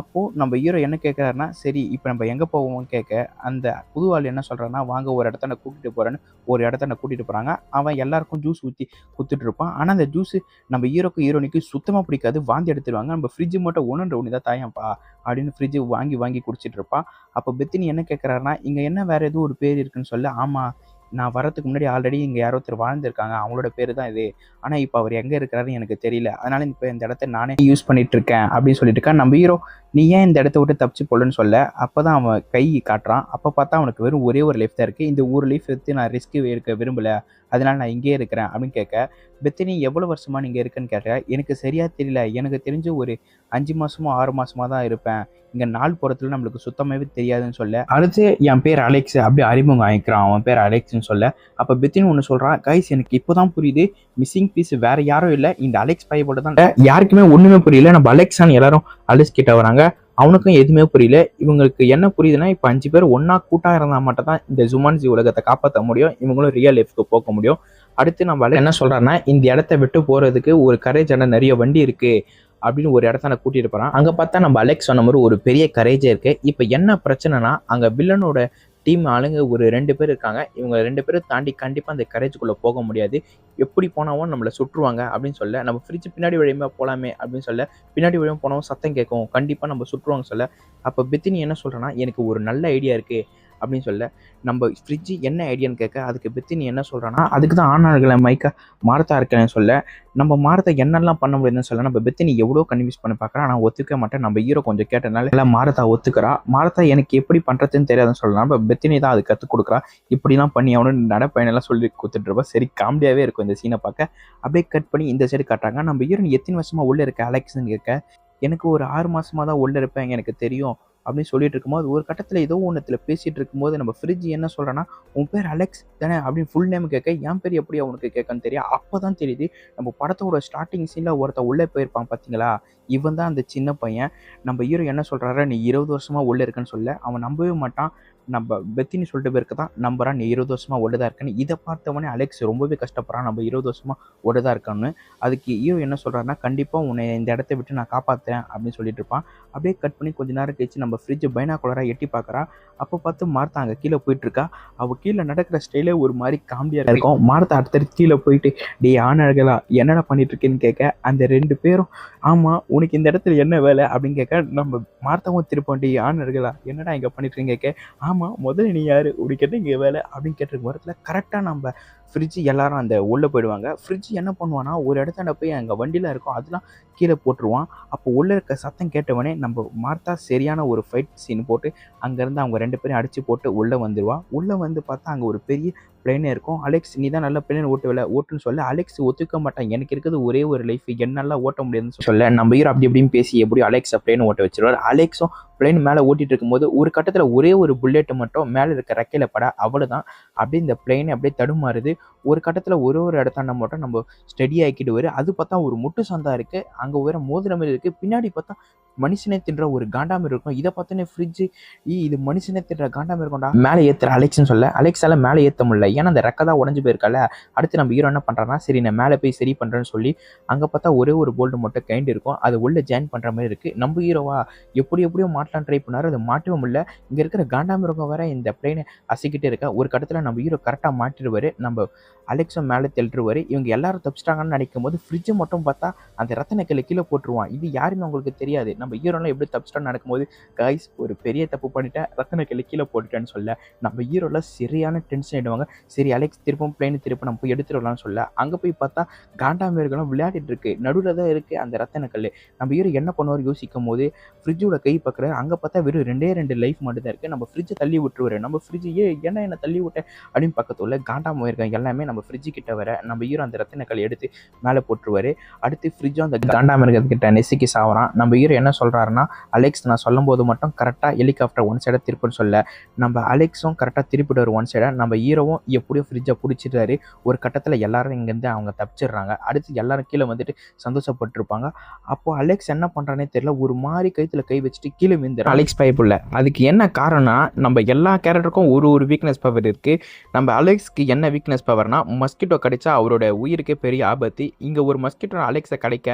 அப்போது நம்ம ஹீரோ என்ன கேட்குறாருன்னா சரி இப்போ நம்ம எங்கே போவோம்னு கேட்க அந்த புது ஆள் என்ன சொல்கிறான்னா வாங்க ஒரு இடத்த கூட்டிகிட்டு போகிறேன்னு ஒரு இடத்த கூட்டிகிட்டு போகிறாங்க. அவன் எல்லாருக்கும் ஜூஸ் ஊற்றி குத்துட்டு இருப்பான். ஆனால் அந்த ஜூஸு நம்ம ஹீரோக்கு ஹீரோனிக்கு சுத்தமாக பிடிக்காது, வாந்தி எடுத்துருவாங்க. நம்ம ஃப்ரிட்ஜு மட்டும் ஒன்று தான் தாயப்பா அப்படின்னு ஃப்ரிட்ஜு வாங்கி குடிச்சிட்டு இருப்பான். அப்போ பெத்தினி என்ன கேட்குறாருன்னா இங்கே என்ன வேறு எதுவும் ஒரு பேர் இருக்குன்னு சொல்ல, ஆமாம் நான் வரதுக்கு முன்னாடி ஆல்ரெடி இங்கே யாரோ ஒருத்தர் வாழ்ந்துருக்காங்க, அவங்களோட பேர் தான் இது, ஆனால் இப்போ அவர் எங்கே இருக்கிறாருன்னு எனக்கு தெரியல, அதனால் இப்போ இந்த இடத்த நானே யூஸ் பண்ணிட்டு இருக்கேன் அப்படின்னு சொல்லிட்டு இருக்கேன். நம்ம ஹீரோ நீ ஏன் இந்த இடத்த விட்டு தப்பிச்சு போடலன்னு சொல்ல அப்போ தான் அவன் கை காட்டுறான். அப்போ பார்த்தா அவனுக்கு வெறும் ஒரே ஒரு லைஃப் தான் இருக்குது. இந்த ஒரு லைஃப் எடுத்து நான் ரிஸ்க் இருக்க விரும்பலை, அதனால் நான் இங்கே இருக்கிறேன் அப்படின்னு கேட்க பெத்தினி எவ்வளோ வருஷமா நீங்கள் இருக்குன்னு கேட்க எனக்கு சரியாக தெரியல, எனக்கு தெரிஞ்சு ஒரு 5 மாதமோ 6 மாதமாக தான் இருப்பேன், இங்கே நாள் போகிறதுல நம்மளுக்கு சுத்தமாகவே தெரியாதுன்னு சொல்ல அடுத்து என் பேர் அலெக்ஸ் அப்படி அறிமுகம் ஆகிக்கிறான். அவன் பேர் அலெக்ஸ்ன்னு சொல்ல அப்போ பெத்தினி ஒன்று சொல்கிறான், கைஸ் எனக்கு இப்போ தான் புரியுது மிஸ்ஸிங் பீஸ் வேறு யாரும் இல்லை இந்த அலெக்ஸ் பையனோட தான். யாருக்குமே ஒன்றுமே புரியல. நம்ம அலெக்ஸான்னு எல்லாரும் அலெக்ஸ் கிட்ட வராங்க. அவனுக்கும் எதுவுமே புரியல. இவங்களுக்கு என்ன புரியுதுன்னா இப்போ 5 பேர் ஒன்றா கூட்டாக இருந்தால் மட்டும் தான் இந்த ஜுமான்ஜி உலகத்தை காப்பாற்ற முடியும், இவங்களும் ரியல் லைஃப்க்கு போக முடியும். அடுத்து நம்ம என்ன சொல்கிறான்னா இந்த இடத்த விட்டு போகிறதுக்கு ஒரு கரேஜான நிறைய வண்டி இருக்குது அப்படின்னு ஒரு இடத்த நான் கூட்டிகிட்டு போகிறான். அங்கே பார்த்தா நம்ம அலெக்ஸ் சொன்ன மாதிரி ஒரு பெரிய கரேஜே இருக்குது. இப்போ என்ன பிரச்சனைனா அங்கே வில்லனோட டீம் ஆளுங்க ஒரு 2 பேர் இருக்காங்க. இவங்க 2 பேரும் தாண்டி கண்டிப்பா அந்த கரேஜ்க்குள்ள போக முடியாது. எப்படி போனாவும் நம்மள சுட்டுருவாங்க அப்படின்னு சொல்ல, நம்ம ஃப்ரிட்ஜ் பின்னாடி வழியா போலாமே அப்படின்னு சொல்ல, பின்னாடி வழியா போனாவும் சத்தம் கேட்கும். கண்டிப்பா நம்ம சுட்டுருவாங்கன்னு சொல்ல, அப்ப பெத்தினி என்ன சொல்றான்னா, எனக்கு ஒரு நல்ல ஐடியா இருக்கு அப்படின்னு சொல்ல, நம்ம ஃப்ரிட்ஜ் என்ன ஐடியான்னு கேட்க, அதுக்கு பெத்தினி என்ன சொல்றான்னா, அதுக்கு தான் ஆணார்கள மைக்கா மார்த்தா இருக்கேன்னு சொல்ல, நம்ம மார்த்தா என்னெல்லாம் பண்ண முடியுதுன்னு சொல்ல, நம்ம பெத்தினி எவ்வளோ கன்வின்ஸ் பண்ண பார்க்குறா. ஆனா ஒத்துக்க மாட்டேன். நம்ம ஹீரோ கொஞ்சம் கேட்டனால எல்லாம் மார்த்தா ஒத்துக்கிறா. மார்த்தா எனக்கு எப்படி பண்றதுன்னு தெரியாதுன்னு சொல்லலாம். நம்ம பெத்தினி தான் அது கற்றுக் கொடுக்குறா. இப்படிலாம் பண்ணி அவனு நடப்பயனெல்லாம் சொல்லி கொடுத்துட்டு இருப்பா. சரி காமெடியாவே இருக்கும் இந்த சீனை பார்க்க. அப்படியே கட் பண்ணி இந்த சைடு காட்டுறாங்க. நம்ம ஹீரோ எத்தனை வருஷமா உள்ள இருக்க அலெக்ஸ்ன்னு கேட்க, எனக்கு ஒரு 6 மாசமா தான் உள்ள இருப்பேன் எனக்கு தெரியும் அப்படின்னு சொல்லிட்டு இருக்கும்போது, ஒரு கட்டத்தில் ஏதோ ஒன்றுத்துல பேசிட்டு இருக்கும்போது நம்ம ஃப்ரிட்ஜ் என்ன சொல்றான்னா, உன் பேர் அலெக்ஸ் தானே அப்படின்னு ஃபுல் நேம் கேட்க, என் பேர் எப்படி அவனுக்கு கேட்கன்னு தெரியும். அப்பதான் தெரியுது நம்ம படத்தோட ஸ்டார்டிங் சீன்ல ஒருத்தன் உள்ளே போயிருப்பான் பார்த்தீங்களா, இவன் தான் அந்த சின்ன பையன். நம்ம ஹீரோ என்ன சொல்றாரு, நீ 20 வருஷமா உள்ள இருக்குன்னு சொல்ல, அவன் நம்பவே மாட்டான். நம்ம பெத்தினி சொல்லிட்டு பேருக்கு தான் நம்புறான், நீ 20 வருஷமா உள்ளதா இருக்கன்னு. இதை பார்த்தவொடனே அலெக்ஸ் ரொம்பவே கஷ்டப்படுறான், நம்ம 20 வருஷமா உள்ளதா இருக்கான்னு. அதுக்கு ஹீரோ என்ன சொல்றாருன்னா, கண்டிப்பா உன்னை இந்த இடத்த விட்டு நான் காப்பாத்துறேன் அப்படின்னு சொல்லிட்டு இருப்பான். அப்படியே கட் பண்ணி கொஞ்ச நேரம் கழிச்சு நம்ம ஃப்ரிட்ஜ் பைனாகுலரா எட்டி பார்க்கறா. அப்போ பார்த்து மார்த்தா அங்கே கீழே போயிட்டு இருக்கா. அவள் கீழே நடக்கிற ஸ்டைலே ஒரு மாதிரி காமெடியா இருக்கும். மார்த்தா அடுத்தடுத்து கீழே போயிட்டு, டே ஆணழகலா என்னடா பண்ணிட்டு இருக்கேன்னு கேட்க, அந்த 2 பேரும் ஆமா உனக்கு இந்த இடத்துல என்ன வேலை அப்படின்னு கேட்க, நம்ம மார்த்தாவும் திருப்பம், டே ஆணழகலா என்னடா இங்க பண்ணிட்டு இருக்கேன்னு கேட்க, ஆமா முதல்ல நீ யாரு உனக்கு என்ன இங்கே வேலை அப்படின்னு கேட்டிருக்க வரத்துல கரெக்டாக நம்ம ஃப்ரிட்ஜ் எல்லாரும் அந்த உள்ளே போயிடுவாங்க. ஃப்ரிட்ஜ் என்ன பண்ணுவான்னா, ஒரு இடத்தாண்ட போய் அங்கே வண்டியில் இருக்கும் அதெல்லாம் கீழே போட்டுருவான். அப்போ உள்ளே இருக்க சத்தம் கேட்டவனே நம்ம மார்த்தா சரியான ஒரு ஃபைட் சீன் போட்டு அங்கேருந்து அவங்க 2 பேரும் அடித்து போட்டு உள்ளே வந்துடுவா. உள்ளே வந்து பார்த்தா அங்கே ஒரு பெரிய பிளேனே இருக்கும். அலெக்ஸ் நீ தான் நல்ல பிளேன் ஓட்டுவில்ல ஓட்டுன்னு சொல்ல, அலெக்ஸ் ஒத்துக்க மாட்டான். எனக்கு இருக்கிறது ஒரே ஒரு லைஃப், என்னால் ஓட்ட முடியாதுன்னு சொல்ல, நம்ம ஹீரோ அப்படி இப்படின்னு பேசி எப்படியும் அலெக்ஸை பிளேன் ஓட்ட வச்சிருவார். அலெக்ஸும் பிளேன் மேலே ஓட்டிட்டு இருக்கும்போது ஒரு கட்டத்தில் ஒரே ஒரு புல்லெட்டு மட்டும் மேலே இருக்க ரெக்கையில பட, அவ்வளோதான் அப்படியே இந்த பிளேன் அப்படியே தடுமாறுது. ஒரு கட்டத்தில் ஒரு இடத்தாண்ட மட்டும் நம்ம ஸ்டெடி ஆக்கிட்டு வரும். அது பார்த்தா ஒரு முட்டு சந்தா இருக்கு, அங்கே வேற மோதிர மாதிரி இருக்கு. பின்னாடி பார்த்தா மனுஷனே தின்ற ஒரு காண்டாமர் இருக்கும். இதை பார்த்தோன்னே ஃப்ரிட்ஜ் இது மனுஷனே தின்ற காண்டாமர் இருக்கும்டா மேலே ஏற்றுற அலெக்ஸ்ன்னு சொல்ல, அலெக்ஸால மேலே ஏற்ற முடியல, ஏன்னா அந்த ரெக்கை தான் உடஞ்சு போயிருக்கல. அடுத்து நம்ம ஹீரோ என்ன பண்ணுறான்னா, சரி நான் மேலே போய் சரி பண்ணுறேன்னு சொல்லி அங்கே பார்த்தா ஒரே ஒரு போல்டு மட்டும் கைண்ட் இருக்கும், அது உள்ள ஜாயின் பண்ணுற மாதிரி இருக்குது. நம்ம ஹீரோவா எப்படியோ மாட்டலாம் ட்ரை பண்ணாரு, அது மாட்டவே முடியல. இங்கே இருக்கிற காண்டாமிருகம் வேற இந்த பிளேனை அசைக்கிட்டே இருக்கா. ஒரு கட்டத்தில் நம்ம ஹீரோ கரெக்டாக மாட்டிடுவார், நம்ம அலெக்ஸும் மேலே தெளிட்டுருவார். இவங்க எல்லாரும் தப்பிச்சிட்டாங்கன்னு நினைக்கும் போது ஃப்ரிட்ஜை மட்டும் பார்த்தா அந்த ரத்தன கல்லை கீழே போட்டுருவான். இது யாருமே அவங்களுக்கு தெரியாது. நம்ம ஹீரோலாம் எப்படி தப்பிச்சிட்டான்னு நடக்கும்போது, கைஸ் ஒரு பெரிய தப்பு பண்ணிட்டேன், ரத்தன கல்லை கீழே போட்டுட்டேன்னு சொல்ல, நம்ம ஹீரோலாம் சரியான டென்ஷன் ஆகிடுவாங்க. சரி அலெக்ஸ் திருப்பம் பிளேன் திருப்ப நம்ம போய் எடுத்துட்டு வரலாம்னு சொல்ல, அங்கே போய் பார்த்தா காண்டாமிருகம் விளையாடிட்டு இருக்கு, நடுவில் தான் இருக்குது அந்த ரத்தன கல். நம்ம ஹீரோ என்ன பண்ணுவார் யோசிக்கும் போது ஃப்ரிட்ஜோட கை பார்க்குறாரு, அங்கே பார்த்தா வெறும் 2 லைஃப் மட்டும் தான் இருக்குது. நம்ம ஃப்ரிட்ஜை தள்ளி விட்டுருவாரு. நம்ம ஃப்ரிட்ஜ் என்ன தள்ளி விட்டேன் அப்படின்னு பக்கத்துல காண்டாமிருகம் எல்லாமே நம்ம ஃப்ரிட்ஜு கிட்ட வர, நம்ம ஹீரோ அந்த ரத்தின கல் எடுத்து மேலே போட்டுருவாரு. அடுத்து ஃப்ரிட்ஜும் அந்த காண்டாமிருகத்துக்கிட்ட நெசுக்கி சாவறான். நம்ம ஹீரோ என்ன சொல்கிறாருன்னா, அலெக்ஸ் நான் சொல்லும் போது மட்டும் கரெக்டாக ஹெலிகாப்டர் ஒன் சைடாக திருப்பின்னு சொல்ல, நம்ம அலெக்ஸும் கரெக்டாக திருப்பிட்டு ஒரு ஒன் சைடாக, நம்ம ஹீரோவும் எப்படியோ ஃப்ரிட்ஜை பிடிச்சிட்டாரு. ஒரு கட்டத்தில் எல்லாரும் இங்கேருந்து அவங்க தப்பிச்சிடுறாங்க. அடுத்து எல்லாரும் கீழே வந்துட்டு சந்தோஷப்பட்டிருப்பாங்க. அப்போது அலெக்ஸ் என்ன பண்ணுறானே தெரியல, ஒரு மாதிரி கைத்தில் கை வச்சுட்டு கீழே விழுந்துடும். அலெக்ஸ் பைப்புள்ள அதுக்கு என்ன காரணம்னா, நம்ம எல்லா கேரக்டருக்கும் ஒரு வீக்னஸ் பவர் இருக்குது. நம்ம அலெக்ஸ்க்கு என்ன வீக்னஸ் பவர்னா, மஸ்கிட்டோ கடிச்சா அவரோட உயிருக்கே பெரிய ஆபத்து. இங்கே ஒரு மஸ்கிட்டோ அலெக்ஸை கிடைக்க,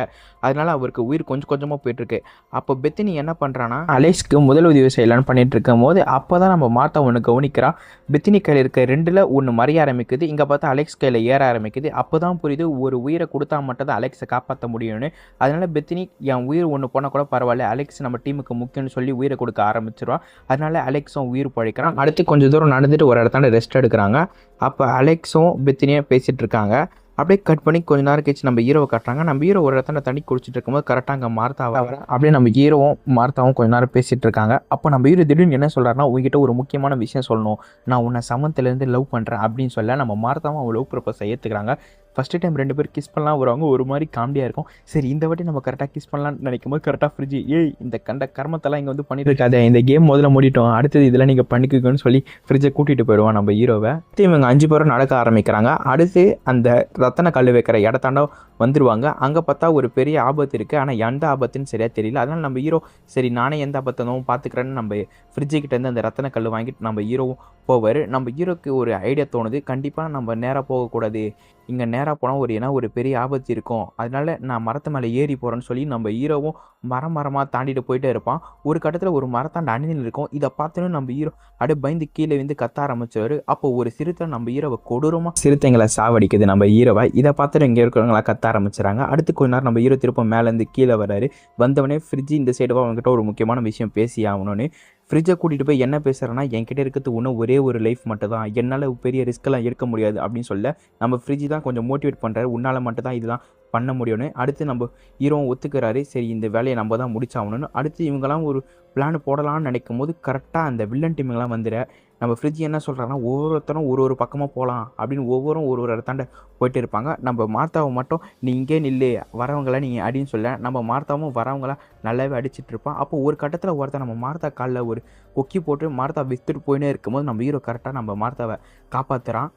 அதனால அவருக்கு உயிர் கொஞ்சம் கொஞ்சமாக போயிட்டுருக்கு. அப்போ பெத்தினி என்ன பண்ணுறான்னா, அலெக்ஸ்க்கு முதல் உதவி செய்யலான்னு பண்ணிட்டு இருக்கும் போது அப்போ தான் நம்ம மார்த்தா ஒன்று கவனிக்கிறா. பெத்தினி கையில் இருக்க 2ல் ஒன்று மறைய ஆரம்பிக்குது, இங்கே பார்த்தா அலெக்ஸ் கையில் ஏற ஆரம்பிக்குது. அப்போ தான் புரியுது, ஒரு உயிரை கொடுத்தா மட்டும் தான் அலெக்ஸை காப்பாற்ற முடியும்னு. அதனால பெத்தினி என் உயிர் ஒன்று போனால் கூட பரவாயில்ல, அலெக்ஸ் நம்ம டீமுக்கு முக்கியம்னு சொல்லி உயிரை கொடுக்க ஆரம்பிச்சிருவா. அதனால அலெக்ஸும் உயிர் பழைக்கிறான். அடுத்து கொஞ்சம் தூரம் நடந்துட்டு ஒரு இடத்தாண்ட ரெஸ்ட் எடுக்கிறாங்க. அப்போ அலெக்ஸும் பெத்தினியும் பேசிகிட்டு இருக்காங்க. அப்படியே கட் பண்ணி கொஞ்ச நேரம் கழிச்சு நம்ம ஹீரோவை காட்டுறாங்க. நம்ம ஹீரோ ஒரு இடத்துல தண்ணி குடிச்சிட்டு இருக்கும்போது கரெக்டாக அங்கே மார்த்தாவை வர, அப்படியே நம்ம ஹீரோவும் மார்த்தாவும் கொஞ்ச நேரம் பேசிகிட்டு இருக்காங்க. அப்போ நம்ம ஹீரோ திடீர்னு என்ன சொல்கிறாருன்னா, உங்ககிட்ட ஒரு முக்கியமான விஷயம் சொல்லணும், நான் உன்னை சமத்துலேருந்து லவ் பண்ணுறேன் அப்படின்னு சொல்ல, நம்ம மார்த்தாவும் அவன் லவ் ப்ரப்போஸை ஏற்றுக்கிறாங்க. ஃபஸ்ட்டு டைம் 2 பேர் கிஸ் பண்ணலாம் வருவாங்க, ஒரு மாதிரி காமெடியாக இருக்கும். சரி இந்த வாட்டி நம்ம கரெக்டாக கிஸ் பண்ணலான்னு நினைக்கும் போது கரெக்டாக ஃப்ரிட்ஜ் இந்த கண்ட கர்மத்தெல்லாம் இங்கே வந்து பண்ணிட்டு இருக்காது, இந்த கேம் முதல்ல மூடிட்டோம், அடுத்தது இதெல்லாம் நீங்கள் பண்ணிக்கோன்னு சொல்லி ஃப்ரிட்ஜை கூட்டிகிட்டு போயிடுவான் நம்ம ஹீரோவை. இவங்க 5 பேரும் நடக்க ஆரம்பிக்கிறாங்க. அடுத்து அந்த ரத்தன கல் வைக்கிற இடத்தாண்ட வந்துடுவாங்க. அங்கே பார்த்தா ஒரு பெரிய ஆபத்து இருக்குது, ஆனால் எந்த ஆபத்துன்னு சரியாக தெரியல. அதனால் நம்ம ஹீரோ சரி நானே எந்த ஆபத்தனும் பார்த்துக்கிறேன்னு நம்ம ஃப்ரிட்ஜுக்கிட்டேருந்து அந்த ரத்தன கல் வாங்கிட்டு நம்ம ஹீரோவும் போவார். நம்ம ஹீரோக்கு ஒரு ஐடியா தோணுது, கண்டிப்பாக நம்ம நேராக போகக்கூடாது, இங்கே நேராக போனால் ஒரு பெரிய ஆபத்து இருக்கும், அதனால நான் மரத்து மேலே ஏறி போகிறேன்னு சொல்லி நம்ம ஹீரோவும் மரமாக தாண்டிட்டு போயிட்டே இருப்பான். ஒரு கட்டத்தில் ஒரு மரத்தாண்ட அணில் இருக்கும். இதை பார்த்தோன்னே நம்ம ஹீரோ அப்படியே பயந்து கீழே வந்து கத்த ஆரம்பிச்சாரு. அப்போ ஒரு சிறுத்தை நம்ம ஹீரோவை கொடூரமாக சிறுத்தைங்களை சாவடிக்குது நம்ம ஹீரோவை. இதை பார்த்துட்டு இங்கே இருக்கிறவங்களா கத்த ஆரம்பிச்சுறாங்க. அடுத்து கொஞ்ச நேரம் நம்ம ஹீரோ திரும்ப மேலேருந்து கீழே வராரு. வந்தவனே ஃப்ரிட்ஜ் இந்த சைடுவா அவங்ககிட்ட ஒரு முக்கியமான விஷயம் பேசி ஆகணும்னு ஃப்ரிட்ஜை கூட்டிகிட்டு போய் என்ன பேசுகிறேன்னா, என்கிட்ட இருக்கிறது இன்னும் ஒரே ஒரு லைஃப் மட்டும் தான், என்னால் பெரிய ரிஸ்க்கெல்லாம் எடுக்க முடியாது அப்படின்னு சொல்ல நம்ம ஃப்ரிட்ஜ் தான் கொஞ்சம் மோட்டிவேட் பண்ணுறாரு. உன்னால் மட்டும் தான் இதெல்லாம் பண்ண முடியும்னு. அடுத்து நம்ம ஹீரோவும் ஒத்துக்கிறாரு. சரி இந்த வேலையை நம்ம தான் முடிச்சாகணும்னு. அடுத்து இவங்கெல்லாம் ஒரு பிளான் போடலான்னு நினைக்கும் போது கரெக்டாக அந்த வில்லன் டீமுங்கெல்லாம் வந்துட நம்ம ஃப்ரிட்ஜ் என்ன சொல்கிறாங்கன்னா, ஒவ்வொருத்தரும் ஒரு பக்கமாக போகலாம் அப்படின்னு ஒரு இடத்தாண்ட போயிட்டு இருப்பாங்க. நம்ம மார்த்தாவை மட்டும் நீ இங்கே நில்லு, வரவங்கள நீ அடின்னு சொல்ல நம்ம மார்த்தாவும் வரவங்கள நல்லாவே அடிச்சுட்டு இருப்பான். அப்போ ஒரு கட்டத்தில் ஒருத்தர் நம்ம மார்த்தா காலில் ஒரு கொக்கி போட்டு மார்த்தா வித்துட்டு போயினே இருக்கும்போது நம்ம ஹீரோ கரெக்டாக நம்ம மார்த்தாவை காப்பாற்றுறான்.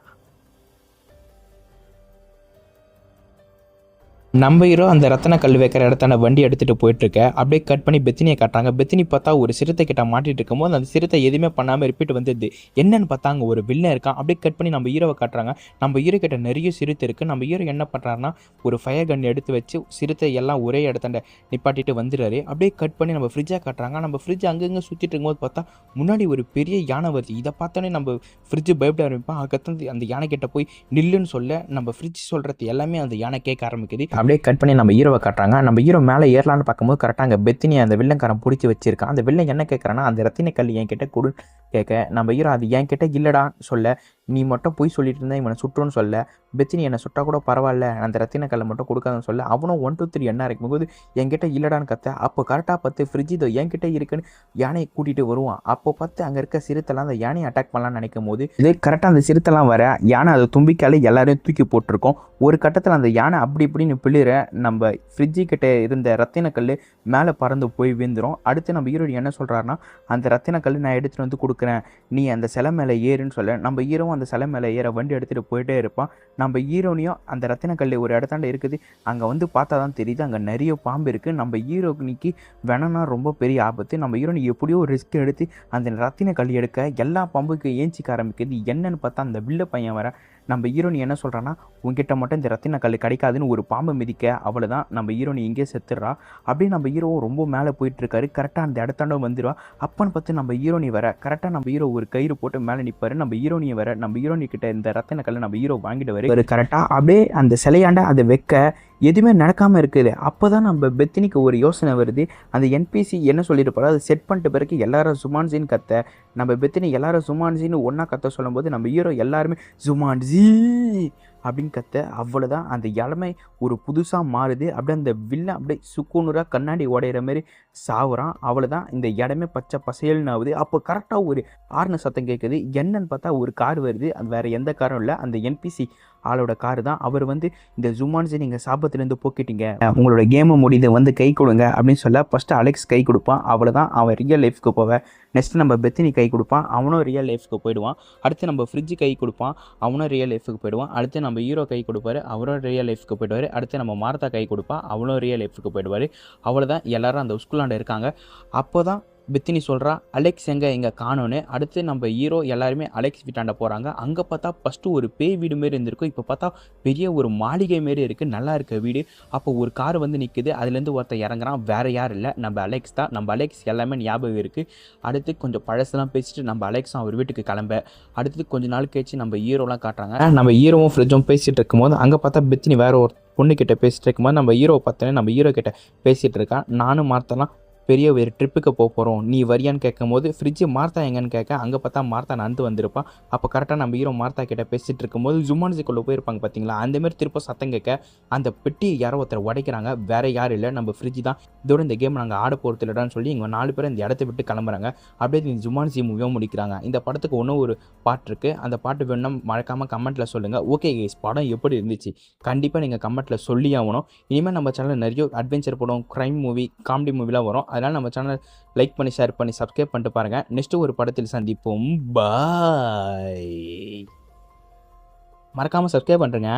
நம்ம ஹீரோ அந்த ரத்தன கல் வைக்கிற இடத்தான வண்டி எடுத்துகிட்டு போயிட்டுருக்க அப்படியே கட் பண்ணி பெத்தினியை காட்டுறாங்க. பெத்தினி பார்த்தா ஒரு சிறுத்தை கிட்ட மாட்டிட்டு இருக்கும்போது அந்த சிறுத்தை எதுவுமே பண்ணாமல் ரிப்பீட் வந்துடுது. என்னன்னு பார்த்தா அங்கே ஒரு வில்லன் இருக்கான். அப்படியே கட் பண்ணி நம்ம ஹீரோவை காட்டுறாங்க. நம்ம ஹீரோ கிட்ட நிறைய சிறுத்தை இருக்குது. நம்ம ஹீரோ என்ன பண்ணுறாருன்னா ஒரு ஃபயர் கன் எடுத்து வச்சு சிறுத்தை எல்லாம் ஒரே இடத்தாண்ட நிப்பாட்டிட்டு வந்துடுறாரு. அப்படியே கட் பண்ணி நம்ம ஃப்ரிட்ஜை காட்டுறாங்க. நம்ம ஃப்ரிட்ஜ் அங்கங்கே சுற்றிட்டு இருக்கும்போது பார்த்தா முன்னாடி ஒரு பெரிய யானை வருது. இதை பார்த்தோன்னே நம்ம ஃப்ரிட்ஜ் பயப்பட ஆரம்பிப்பான். அதுக்கடுத்து அந்த யானை கிட்ட போய் நில்லுன்னு சொல்ல நம்ம ஃப்ரிட்ஜ் சொல்கிறது எல்லாமே அந்த யானை கேட்க ஆரம்பிக்குது. அப்படியே கட் பண்ணி நம்ம ஹீரோவை காட்டுறாங்க. நம்ம ஹீரோ மேலே ஏறலான்னு பார்க்கும்போது கரெக்டாக அங்கே பெத்தினி அந்த வில்லன்காரன் பிடிச்சி வச்சிருக்கான். அந்த வில்லன் என்ன கேட்குறான்னா, அந்த ரத்தின கல் என்கிட்ட கொடு கேட்க நம்ம ஹீரோ அது என்கிட்ட இல்லைடா சொல்ல, நீ மட்டும் போய் சொல்லிட்டு இருந்தா இவனை சுட்டுன்னு சொல்ல, பெத்தினி என்னை சுட்டா கூட பரவாயில்ல, அந்த ரத்தின கல்லை மட்டும் கொடுக்காதுன்னு சொல்ல, அவனும் 1 2 3 என்ன இருக்கும்போது என்கிட்ட இல்லைடான்னு கத்த. அப்போ கரெக்டாக பார்த்து ஃப்ரிட்ஜ் இதோ என்கிட்ட இருக்குன்னு யானையை கூட்டிகிட்டு வருவான். அப்போ பார்த்து அங்கே இருக்க சிறுத்தைலாம் அந்த யானையை அட்டாக் பண்ணலான்னு நினைக்கும் போது இதே கரெக்டாக அந்த சிறுத்தைலாம் வர யானை அதை தும்பிக்காலே எல்லாரையும் தூக்கி போட்டிருக்கோம். ஒரு கட்டத்தில் அந்த யானை அப்படி இப்படின்னு பிள்ளைற நம்ம ஃப்ரிட்ஜு கிட்ட இருந்த ரத்தினக்கல் மேலே பறந்து போய் விழுந்துடும். அடுத்து நம்ம ஹீரோ என்ன சொல்கிறாருன்னா, அந்த ரத்தினக்கல் நான் எடுத்துகிட்டு வந்து கொடுக்குறேன், நீ அந்த சிலை மேலே ஏறுன்னு சொல்ல நம்ம ஹீரோவும் அந்த சிலை மேலே ஏற வண்டி எடுத்துகிட்டு போயிட்டே இருப்பான். நம்ம ஹீரோனையும் அந்த ரத்தினக்கல் ஒரு இடத்தாண்ட இருக்குது. அங்கே வந்து பார்த்தா தான் தெரியுது அங்கே நிறைய பாம்பு இருக்குது. நம்ம ஹீரோனிக்கு வேணும்னா ரொம்ப பெரிய ஆபத்து. நம்ம ஹீரோனி எப்படியோ ஒரு ரிஸ்க் எடுத்து அந்த ரத்தினக்கல் எடுக்க எல்லா பாம்புக்கு ஏஞ்சிக்க ஆரம்பிக்குது. என்னன்னு பார்த்தா அந்த வில்ல பையன் வர நம்ம ஹீரோனி என்ன சொல்கிறான்னா, உங்ககிட்ட மட்டும் இந்த ரத்தின கல் கிடைக்காதுன்னு ஒரு பாம்பை மிதிக்க அவ்வளோதான் நம்ம ஹீரோனி இங்கே செத்துடுறா. அப்படியே நம்ம ஹீரோவும் ரொம்ப மேலே போயிட்டுருக்காரு. கரெக்டாக அந்த இடத்தாண்ட வந்துடுவா. அப்பன்னு பார்த்து நம்ம ஹீரோனி வர கரெக்டாக நம்ம ஹீரோ ஒரு கயிறு போட்டு மேலே நிற்பார். நம்ம ஹீரோனியை வர நம்ம ஹீரோனி கிட்ட இந்த ரத்தின கல்லை நம்ம ஹீரோ வாங்கிட்டு கரெக்டாக அப்படியே அந்த சிலையாண்ட அதை வைக்க எதுவுமே நடக்காமல் இருக்குது. அப்போ தான் நம்ம பெத்தினிக்கு ஒரு யோசனை வருது. அந்த என்பிசி என்ன சொல்லியிருப்பாரோ அதை செட் பண்ணிட்டு பிறகு எல்லாரும் ஜுமான்ஜின்னு கத்த நம்ம பெத்தினி எல்லாரும் ஜுமான்ஜின்னு ஒன்றா கத்த சொல்லும்போது நம்ம ஹீரோ எல்லாருமே ஜுமான்ஜி அப்படின்னு கத்த அவ்வளோதான் அந்த இளமை ஒரு புதுசாக மாறுது. அப்படியே அந்த வில்லை அப்படியே சுக்குநூறாக கண்ணாடி உடையிற மாதிரி சாவுறான். அவ்வளோதான் இந்த இடமே பச்சை பசேல்னு ஆகுது. அப்போ கரெக்டாக ஒரு ஆர்ன சத்தம் கேட்குது. என்னன்னு பார்த்தா ஒரு கார் வருது. அது வேறு எந்த காரும் இல்லை, அந்த என்பிசி ஆளோட காரு தான். அவர் வந்து இந்த ஜுமான்ஸை நீங்கள் சாபத்துலேருந்து போக்கிட்டீங்க, உங்களோட கேமை முடிந்து கை கொடுங்க அப்படின்னு சொல்ல ஃபஸ்ட்டு அலெக்ஸ் கை கொடுப்பான். அவ்வளோதான் அவன் ரியல் லைஃப்க்கு போவேன். நெக்ஸ்ட் நம்ம பெத்தினி கை கொடுப்பான், அவனும் ரியல் லைஃப்க்கு போயிடுவான். அடுத்து நம்ம ஃப்ரிட்ஜ் கை கொடுப்பான், அவனும் ரியல் லைஃப்க்கு போயிடுவான். அடுத்து நம்ம ஹீரோ கை கொடுப்பாரு, அவரும் ரியல் லைஃப்க்கு போயிடுவார். அடுத்து நம்ம மார்த்தா கை கொடுப்பான், அவனும் ரியல் லைஃப்க்கு போயிடுவார். அவ்வளோதான் எல்லாரும் அந்த ஸ்கூலாண்ட இருக்காங்க. அப்போ தான் பெத்தினி சொல்கிறா அலெக்ஸ் எங்கே காணோன்னு. அடுத்து நம்ம ஹீரோ எல்லாருமே அலெக்ஸ் வீட்டாண்ட போகிறாங்க. அங்கே பார்த்தா ஃபஸ்ட்டு ஒரு பேய் வீடு மாரி இருந்திருக்கும். இப்போ பார்த்தா பெரிய ஒரு மாளிகை மாரி இருக்குது, நல்லா இருக்க வீடு. அப்போ ஒரு கார் வந்து நிற்குது, அதுலேருந்து ஒருத்தர் இறங்குறான். வேறு யாரும் இல்லை, நம்ம அலெக்ஸ் தான். நம்ம அலெக்ஸ் எல்லாமே ஞாபகம் இருக்குது. அடுத்து கொஞ்சம் பழசெல்லாம் பேசிட்டு நம்ம அலெக்ஸும் அவர் வீட்டுக்கு கிளம்ப. அடுத்து கொஞ்ச நாள் கழிச்சு நம்ம ஹீரோலாம் காட்டுறாங்க. நம்ம ஹீரோவும் ஃப்ரிட்ஜும் பேசிகிட்டு இருக்கும்போது அங்கே பார்த்தா பெத்தினி வேறு ஒரு பொண்ணுக்கிட்ட பேசிகிட்டு இருக்கும்போது நம்ம ஹீரோவை பார்த்தோன்னே நம்ம ஹீரோ கிட்ட பேசிகிட்டு இருக்கான். நானும் மார்த்தலாம் பெரிய ஒரு ட்ரிப்புக்கு போகிறோம், நீ வரியான்னு கேட்கும் போது ஃப்ரிட்ஜு மார்த்தா எங்கன்னு கேட்க அங்கே பார்த்தா மார்த்தா நந்து வந்திருப்பான். அப்போ கரெக்டாக நம்ம ஹீரோ மார்த்தா கிட்ட பேசிகிட்டு இருக்கும்போது ஜுமான்ஸிக்குள்ளே போயிருப்பாங்க பார்த்தீங்களா, அந்தமாரி திருப்ப சத்தம் கேட்க அந்த பெட்டியை யாரோ ஒருத்தர் உடைக்கிறாங்க. வேறு யாரும் இல்லை, நம்ம ஃப்ரிட்ஜ் தான். இதோட இந்த கேம் நாங்கள் ஆட போகிறது இல்லைடான்னு சொல்லி இங்கே 4 பேர் இந்த இடத்த விட்டு கிளம்புறாங்க. அப்படியே இந்த ஜுமான்ஸி மூவியும் முடிக்கிறாங்க. இந்த படத்துக்கு இன்னும் ஒரு பாட்டு இருக்குது, அந்த பாட்டு வேணும் மறக்காமல் கமெண்ட்டில் சொல்லுங்கள். ஓகே கைஸ், படம் எப்படி இருந்துச்சு கண்டிப்பாக நீங்கள் கமெண்ட்டில் சொல்லி ஆகணும். இனிமேல் நம்ம சேனலில் நிறைய அட்வென்ச்சர் படம், க்ரைம் மூவி, காமெடி மூவிலாம் வரும். அதனால் நம்ம சேனல் லைக் பண்ணி ஷேர் பண்ணி சப்ஸ்கிரைப் பண்ணிட்டு பாருங்கள். நெக்ஸ்ட்டு ஒரு படத்தில் சந்திப்போம். பாய். மறக்காமல் சப்ஸ்கிரைப் பண்ணுறேங்க.